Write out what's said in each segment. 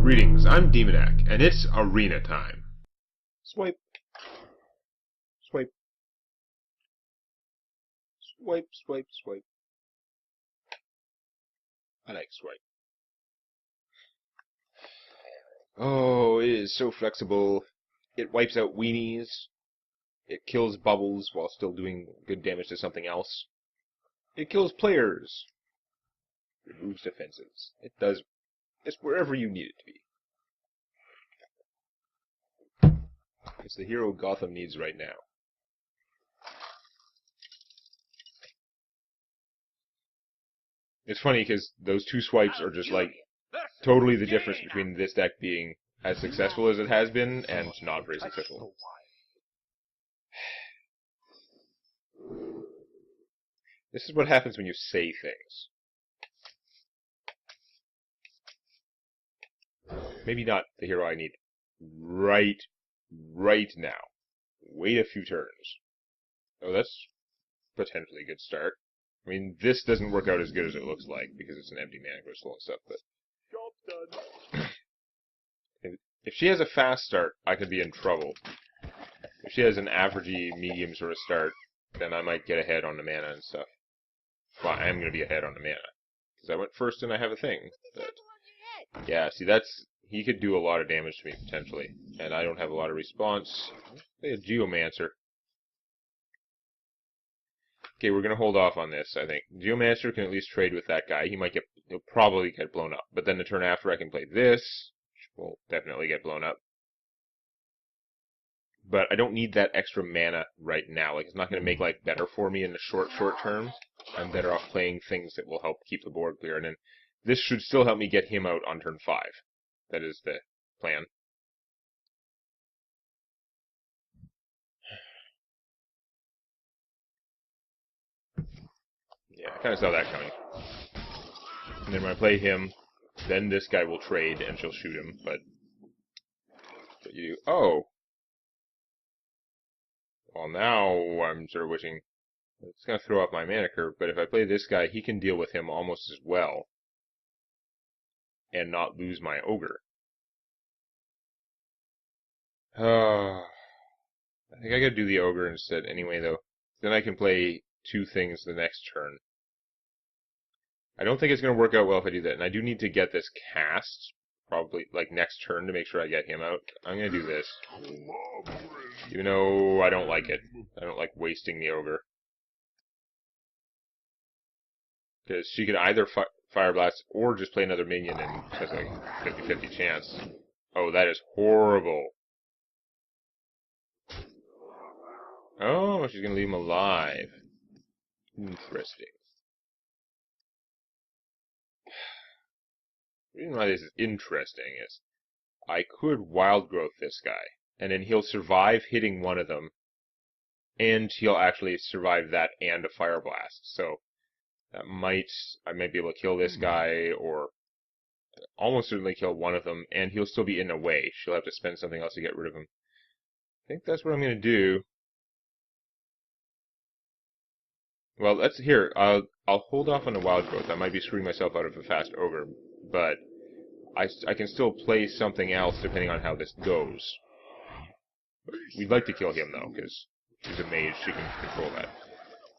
Greetings, I'm Demonac, and it's arena time. Swipe. Swipe. Swipe, swipe, swipe. I like swipe. Oh, it is so flexible. It wipes out weenies. It kills bubbles while still doing good damage to something else. It kills players. Removes defenses. It does. It's wherever you need it to be. It's the hero Gotham needs right now. It's funny because those two swipes are just like totally the difference between this deck being as successful as it has been and not very successful. This is what happens when you say things. Maybe not the hero I need right now. Wait a few turns. Oh, that's potentially a good start. I mean, this doesn't work out as good as it looks like because it's an empty mana crystal and stuff, but Job done. if she has a fast start, I could be in trouble. If she has an averagey, medium sort of start, then I might get ahead on the mana and stuff. Well, I am going to be ahead on the mana. Because I went first and I have a thing. But yeah, see, he could do a lot of damage to me, potentially. And I don't have a lot of response. Play a Geomancer. Okay, we're going to hold off on this, I think. Geomancer can at least trade with that guy. He'll probably get blown up. But then the turn after I can play this, which will definitely get blown up. But I don't need that extra mana right now. Like, it's not going to make life better for me in the short term. I'm better off playing things that will help keep the board clear. And then this should still help me get him out on turn 5. That is the plan. Yeah, I kind of saw that coming. And then when I play him, then this guy will trade and she'll shoot him. But you do. Oh! Well, now I'm sort of wishing it's going to throw off my mana curve, but if I play this guy, he can deal with him almost as well and not lose my ogre. I think I gotta do the ogre instead anyway, though. Then I can play 2 things the next turn. I don't think it's going to work out well if I do that, and I do need to get this cast, probably, like, next turn to make sure I get him out. I'm going to do this. Even though I don't like it. I don't like wasting the ogre. Because she could either Fire Blast or just play another minion and has like 50-50 chance. Oh, that is horrible. Oh, she's going to leave him alive. Interesting. The reason why this is interesting is I could Wild Growth this guy, and then he'll survive hitting one of them, and he'll actually survive that and a Fire Blast. So I might be able to kill this guy, or almost certainly kill one of them, and he'll still be in the way. She'll have to spend something else to get rid of him. I think that's what I'm going to do. Well, I'll hold off on the Wild Growth. I might be screwing myself out of a fast ogre, but I can still play something else depending on how this goes. We'd like to kill him, though, because she's a mage. She can control that.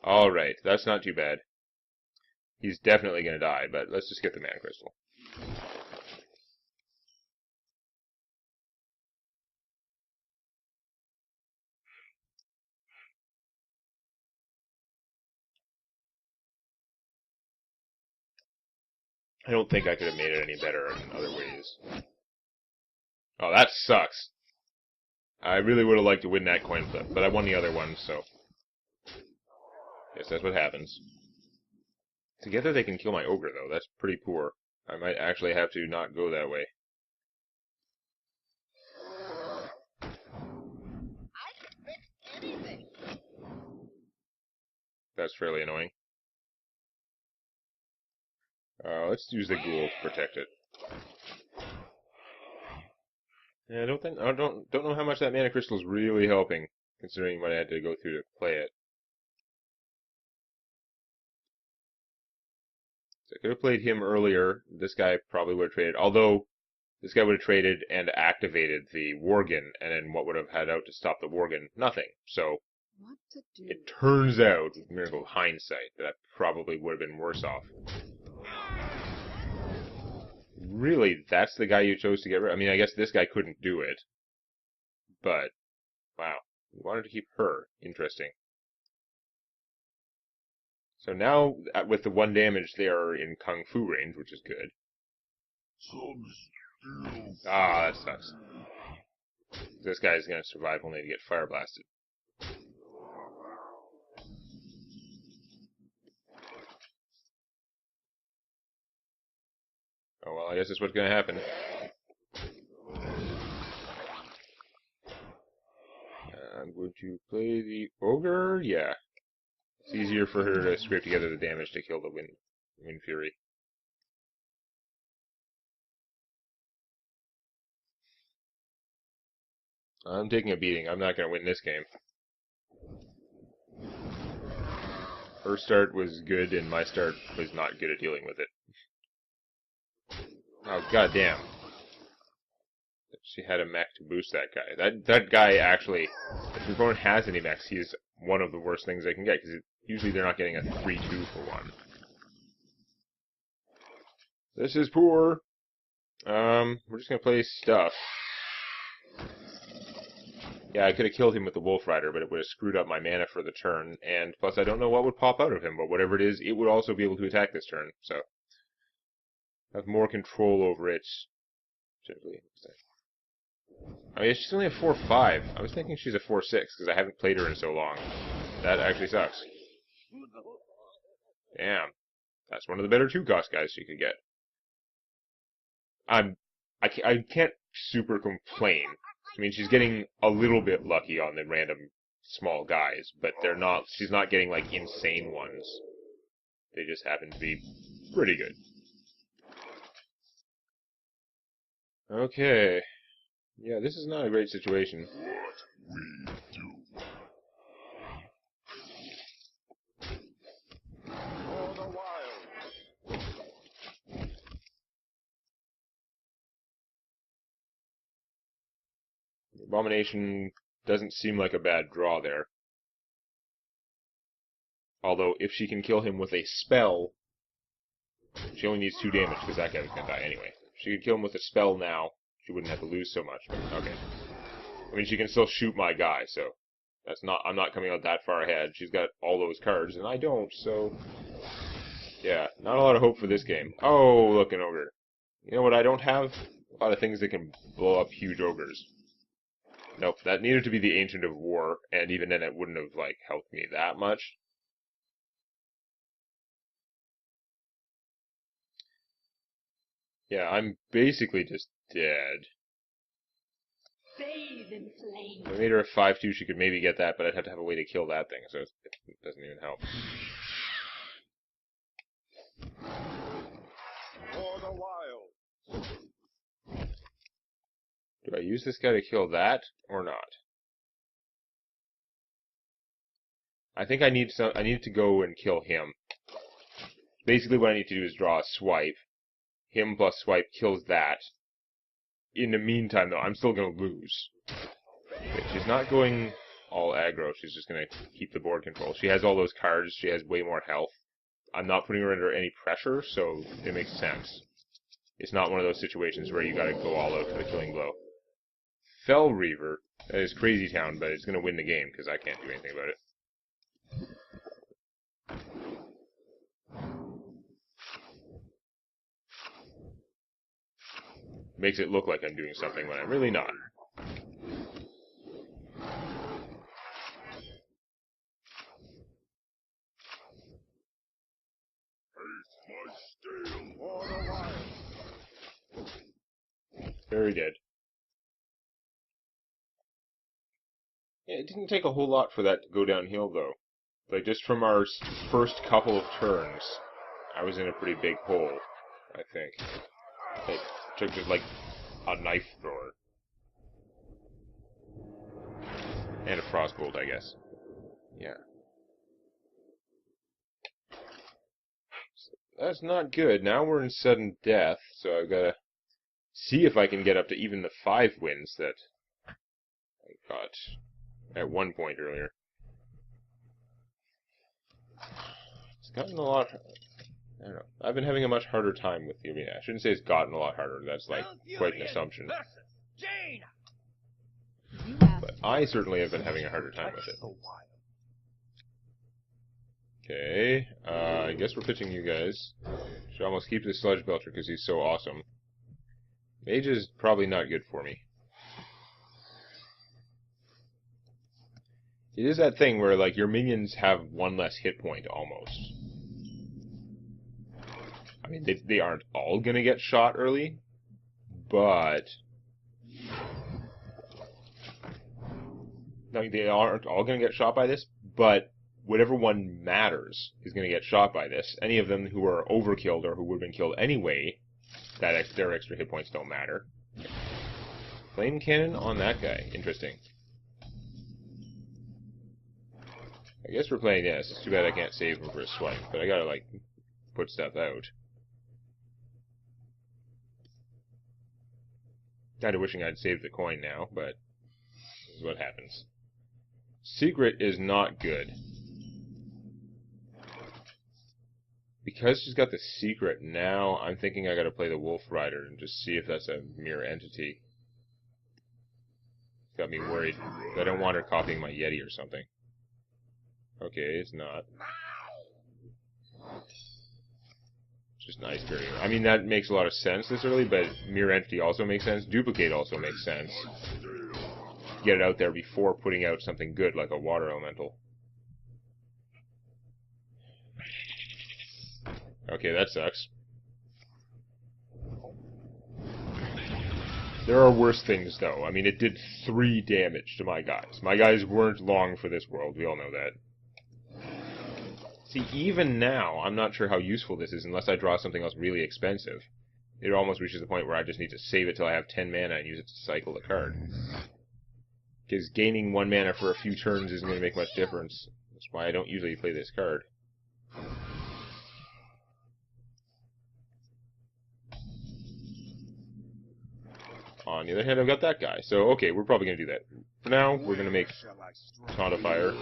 Alright, that's not too bad. He's definitely going to die, but let's just get the mana crystal. I don't think I could have made it any better in other ways. Oh, that sucks. I really would have liked to win that coin flip, but I won the other one, so guess that's what happens. Together they can kill my ogre, though. That's pretty poor. I might actually have to not go that way. I can fix anything. That's fairly annoying. Let's use the ghoul to protect it. Yeah, I don't know how much that mana crystal is really helping, considering what I had to go through to play it. So I could have played him earlier. This guy probably would have traded. Although, This guy would have traded and activated the Worgen, and then what would have had out to stop the Worgen? Nothing. So What to do? it turns out, with miracle of hindsight, that I probably would have been worse off. Really, that's the guy you chose to get rid of? I mean, I guess this guy couldn't do it. But, wow. You wanted to keep her. Interesting. So now, with the 1 damage, they are in Kung Fu range, which is good. Ah, that sucks. This guy is going to survive only to get fire blasted. Oh well, I guess that's what's going to happen. I'm going to play the Ogre. Yeah. It's easier for her to scrape together the damage to kill the Wind Fury. I'm taking a beating. I'm not going to win this game. Her start was good, and my start was not good at dealing with it. Oh, goddamn. She had a mech to boost that guy. That guy actually, if your opponent has any mechs, he's one of the worst things they can get, because usually they're not getting a 3-2 for one. This is poor. We're just going to play stuff. Yeah, I could have killed him with the Wolf Rider, but it would have screwed up my mana for the turn, and plus I don't know what would pop out of him, but whatever it is, it would also be able to attack this turn, so I have more control over it. Typically. I mean, she's only a 4-5. I was thinking she's a 4-6, because I haven't played her in so long. That actually sucks. Damn. That's one of the better 2-cost guys she could get. I can't super complain. I mean, she's getting a little bit lucky on the random small guys, but she's not getting, like, insane ones. They just happen to be pretty good. Okay. Yeah, this is not a great situation. Abomination doesn't seem like a bad draw there. Although, if she can kill him with a spell, she only needs 2 damage, because that guy was going to die anyway. If she could kill him with a spell now, she wouldn't have to lose so much. But, okay. I mean, she can still shoot my guy, so I'm not coming out that far ahead. She's got all those cards, and I don't, so yeah, not a lot of hope for this game. Oh, look, an ogre. You know what I don't have? A lot of things that can blow up huge ogres. Nope, that needed to be the Ancient of War, and even then it wouldn't have, like, helped me that much. Yeah, I'm basically just dead. Bathe in flame. If I made her a 5-2, she could maybe get that, but I'd have to have a way to kill that thing, so it doesn't even help. For the wild. Do I use this guy to kill that, or not? I think I need to go and kill him. Basically what I need to do is draw a swipe. Him plus swipe kills that. In the meantime, though, I'm still going to lose. Okay, she's not going all aggro. She's just going to keep the board control. She has all those cards. She has way more health. I'm not putting her under any pressure, so it makes sense. It's not one of those situations where you got to go all out for the killing blow. Fell Reaver. That is Crazy Town, but it's going to win the game because I can't do anything about it. Makes it look like I'm doing something when I'm really not. Very dead. Yeah, it didn't take a whole lot for that to go downhill, though. Like, just from our first couple of turns, I was in a pretty big hole, I think. It took just, like, a knife thrower. And a frostbolt, I guess. Yeah. So that's not good. Now we're in sudden death, so I've got to see if I can get up to even the 5 wins that I got at one point earlier. It's gotten a lot... I don't know. I've been having a much harder time with the arena. I shouldn't say it's gotten a lot harder. That's like quite an assumption. But I certainly have been having a harder time with it. Okay, I guess we're pitching you guys. Should almost keep this Sludge Belcher because he's so awesome. Mage is probably not good for me. It is that thing where, like, your minions have one less hit point, almost. I mean, they aren't all gonna get shot early, but... No, they aren't all gonna get shot by this, but whatever one matters is gonna get shot by this. Any of them who are overkilled or who would have been killed anyway, their extra hit points don't matter. Flame cannon on that guy. Interesting. I guess we're playing this. It's too bad I can't save him for a swipe, but I gotta, like, put stuff out. Kinda wishing I'd saved the coin now, but this is what happens. Secret is not good. Because she's got the secret, now I'm thinking I gotta play the Wolf Rider and just see if that's a mere entity. It's got me worried. I don't want her copying my Yeti or something. Okay, it's not. Just an ice barrier. I mean, that makes a lot of sense this early, but mere entity also makes sense. Duplicate also makes sense. Get it out there before putting out something good like a water elemental. Okay, that sucks. There are worse things, though. I mean, it did 3 damage to my guys. My guys weren't long for this world. We all know that. See, even now, I'm not sure how useful this is unless I draw something else really expensive. It almost reaches the point where I just need to save it till I have 10 mana and use it to cycle the card. Because gaining 1 mana for a few turns isn't going to make much difference. That's why I don't usually play this card. On the other hand, I've got that guy. So, okay, we're probably going to do that. For now, we're going to make Taunt of Fire.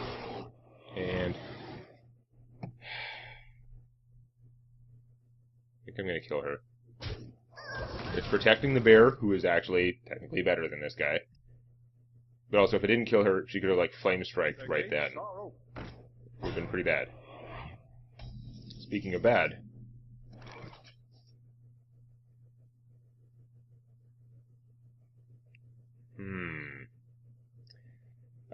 And... I think I'm going to kill her. It's protecting the bear, who is actually technically better than this guy. But also, if I didn't kill her, she could have, like, Flame Striked right then. It would have been pretty bad. Speaking of bad...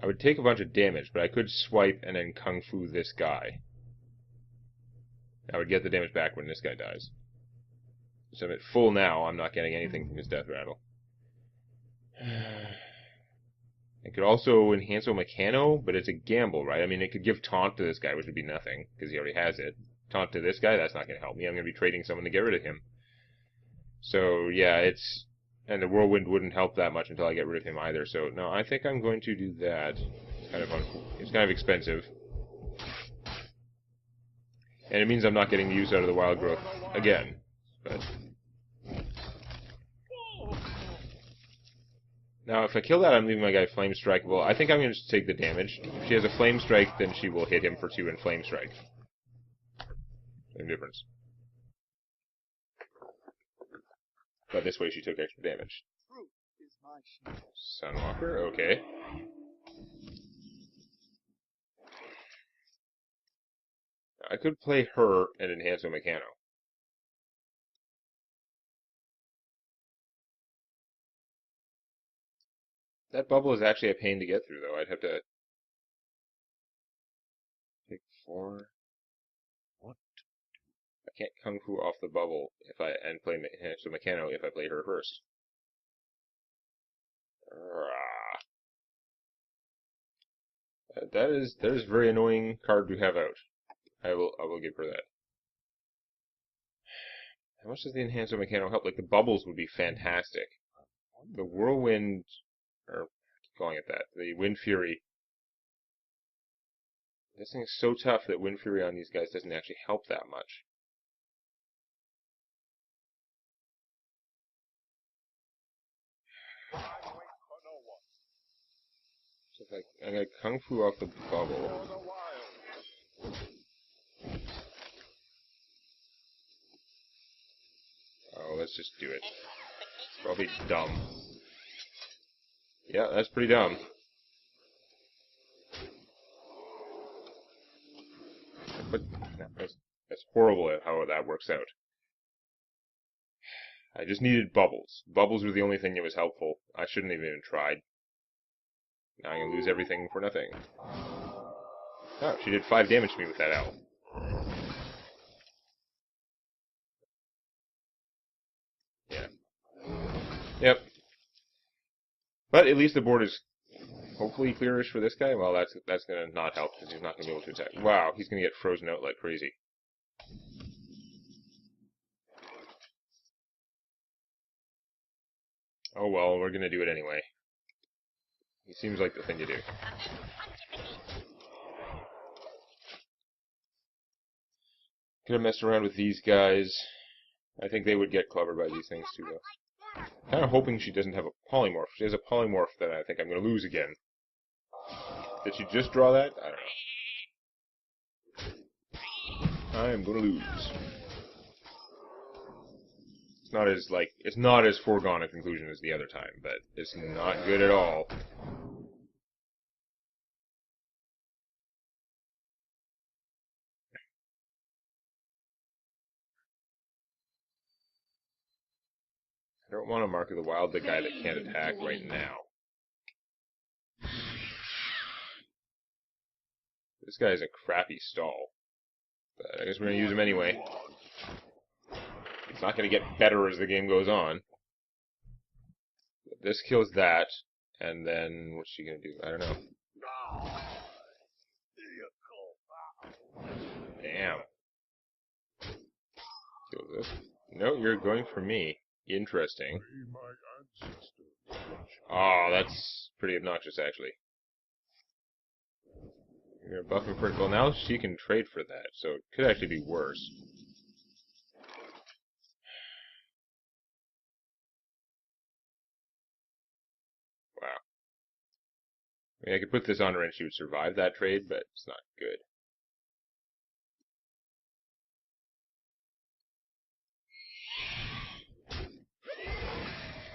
I would take a bunch of damage, but I could swipe and then Kung Fu this guy. I would get the damage back when this guy dies. So I'm at full now, I'm not getting anything from his Death Rattle. I could also enhance Mechano, but it's a gamble, right? I mean, it could give Taunt to this guy, which would be nothing, because he already has it. Taunt to this guy, that's not going to help me. I'm going to be trading someone to get rid of him. So, yeah, it's... And the Whirlwind wouldn't help that much until I get rid of him either, so no, I think I'm going to do that. It's kind of expensive. And it means I'm not getting the use out of the Wild Growth again. But... Now, if I kill that, I'm leaving my guy Flame Strikeable. I think I'm going to just take the damage. If she has a Flame Strike, then she will hit him for 2 and Flame Strike. Same difference. But this way she took extra damage. Sunwalker, okay. I could play her and enhance Mechano. That bubble is actually a pain to get through, though. I'd have to take 4. What? I can't Kung Fu off the bubble and play enhance Mechano if I play her first. That is a very annoying card to have out. I will give her that. How much does the Enhancer Mechano help? Like, the bubbles would be fantastic. The Whirlwind, or I keep calling it that, the Wind Fury. This thing is so tough that Wind Fury on these guys doesn't actually help that much. So if I'm gonna Kung Fu off the bubble. For the wild. Oh, let's just do it. It's probably dumb. Yeah, that's pretty dumb. But that's horrible at how that works out. I just needed bubbles. Bubbles were the only thing that was helpful. I shouldn't have even tried. Now I'm gonna lose everything for nothing. Oh, she did 5 damage to me with that owl. Yeah. Yep. But at least the board is hopefully clearish for this guy. Well, that's gonna not help because he's not gonna be able to attack. Wow, he's gonna get frozen out like crazy. Oh well, we're gonna do it anyway. He seems like the thing to do. Could have messed around with these guys. I think they would get clever by these things too, though. Kind of hoping she doesn't have a polymorph. If she has a polymorph, then I think I'm going to lose again. Did she just draw that? I don't know. I am going to lose. It's not as foregone a conclusion as the other time, but it's not good at all. I don't want to Mark of the Wild the guy that can't attack right now. This guy is a crappy stall. But I guess we're going to use him anyway. It's not going to get better as the game goes on. But this kills that, and then what's she going to do? I don't know. Damn. Kill this. No, you're going for me. Interesting. Oh, that's pretty obnoxious, actually. You're buffing for it. Well, now she can trade for that, so it could actually be worse. Wow. I mean, I could put this on her and she would survive that trade, but it's not good.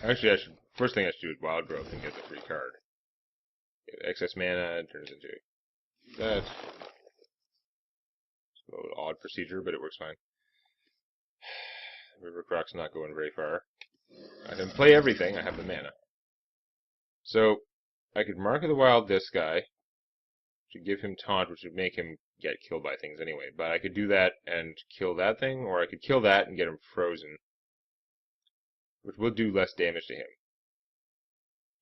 Actually, first thing I should do is Wild Growth and get the free card. Excess mana turns into that. It's a little odd procedure, but it works fine. River Croc's not going very far. I can play everything, I have the mana. So, I could Mark of the Wild this guy, to give him taunt, which would make him get killed by things anyway. But I could do that and kill that thing, or I could kill that and get him frozen, which will do less damage to him.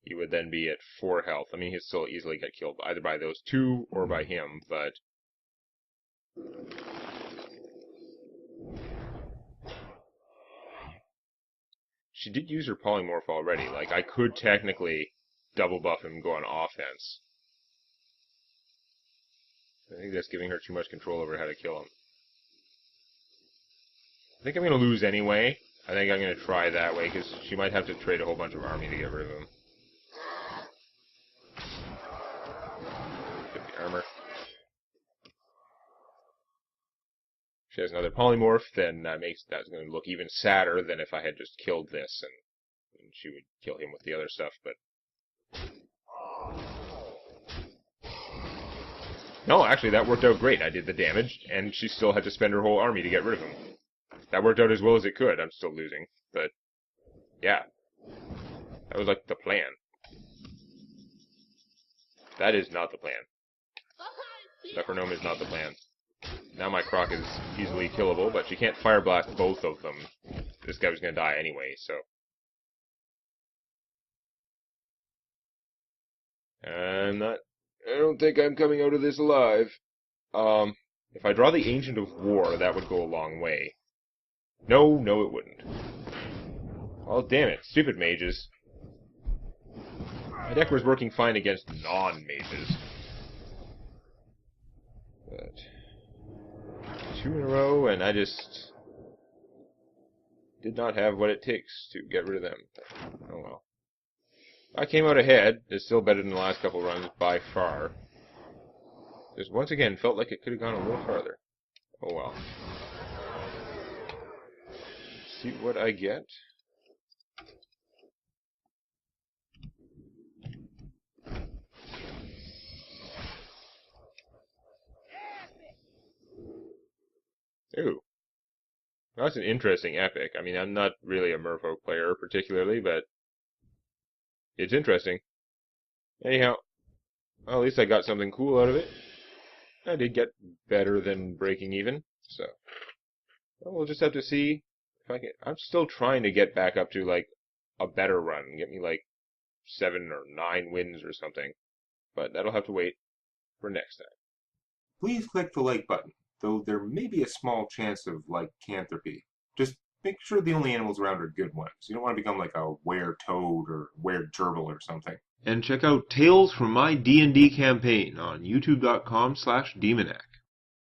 He would then be at 4 health. I mean, he'd still easily get killed either by those two or by him, but... She did use her polymorph already. Like, I could technically double buff him and go on offense. I think that's giving her too much control over how to kill him. I think I'm going to lose anyway. I think I'm going to try that way, because she might have to trade a whole bunch of army to get rid of him. Get the armor. If she has another polymorph, then that's going to look even sadder than if I had just killed this, and she would kill him with the other stuff, but... No, actually, that worked out great. I did the damage, and she still had to spend her whole army to get rid of him. That worked out as well as it could. I'm still losing, but yeah. That was like the plan. That is not the plan. That for Gnome is not the plan. Now my Croc is easily killable, but she can't Fire Blast both of them. This guy was going to die anyway, so... I don't think I'm coming out of this alive. If I draw the Ancient of War, that would go a long way. No, it wouldn't. Well, damn it. Stupid mages. My deck was working fine against non-mages. But 2 in a row, and I just did not have what it takes to get rid of them. Oh well. I came out ahead. It's still better than the last couple runs by far. Just once again felt like it could have gone a little farther. Oh well. See what I get. Ooh. That's an interesting epic. I mean, I'm not really a merfolk player particularly, but it's interesting. Anyhow, well, at least I got something cool out of it. I did get better than breaking even, so well, we'll just have to see if I can. I'm still trying to get back up to like a better run, get me like 7 or 9 wins or something, but that'll have to wait for next time. Please click the like button, though there may be a small chance of lycanthropy. Just make sure the only animals around are good ones. You don't want to become like a were-toad or were-gerbil or something. And check out Tales from My D&D Campaign on youtube.com/Demonac.